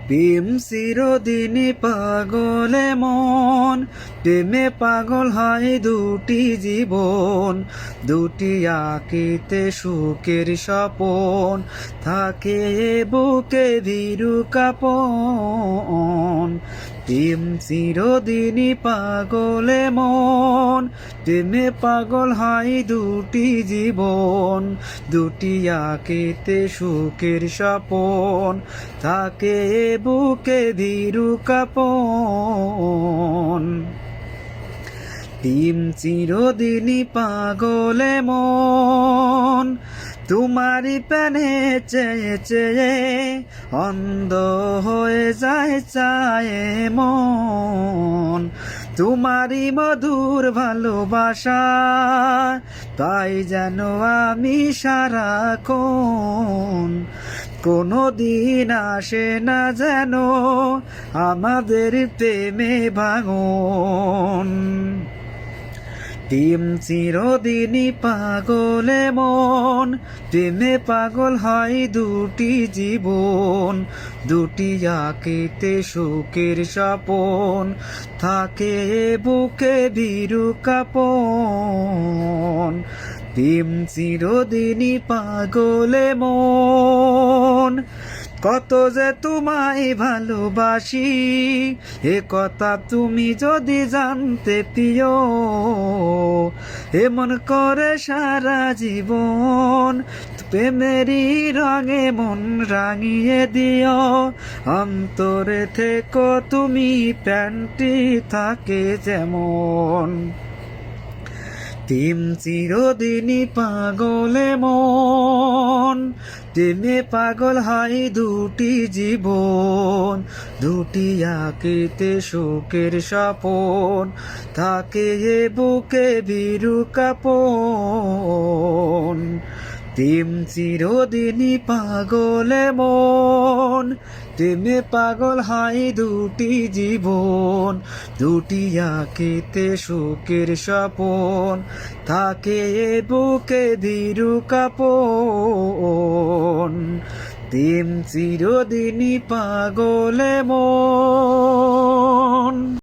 প্রেম চিরদিনই পাগলে মন, প্রেমে পাগল হয় দুটি জীবন, দুটি আঁকিতে সুখের স্বপন, থাকে বুকে ভীরু কাঁপন। প্রেম চিরদিনই পাগলে মন, প্রেমে পাগল হয় দুটি জীবন, দুটি আঁকিতে সুখের স্বপন, থাকে বুকে ভীরু কাঁপন। প্রেম চিরদিনই পাগলে মন, তোমারই প্রাণে চেয়ে চেয়ে অন্ধ হয়ে যায় চায়ে মন। তোমারই মধুর ভালোবাসা তাই যেন আমি সারাক্ষণ, কোনো দিন আসে না যেন আমাদের প্রেমে ভাঙন। প্রেম চিরদিনই পাগলে মন, প্রেমে পাগল হয় দুটি জীবন, দুটি আঁকিতে সুখের স্বপন, থাকে বুকে ভীরু কাঁপন। প্রেম চিরদিনই পাগলে মন, কত যে তোমায় ভালোবাসি এ কথা তুমি যদি জানতে প্রিয়, এমন করে সারা জীবন প্রেমেরই রঙে মন রাঙিয়ে দিও। অন্তরে থেকো তুমি প্রাণটি থাকে যেমন। প্রেম চিরদিনই পাগলে মন, প্রেমে পাগল হয় দুটি জীবন, দুটি আঁকিতে সুখের স্বপন, থাকে বুকে ভীরু কাঁপন। প্রেম চিরদিনই পাগলে মন, প্রেমে পাগল হয় দুটি জীবন, দুটি আঁকিতে সুখের স্বপন, থাকে বুকে ভীরু কাঁপন। প্রেম চিরদিনই পাগলে মন।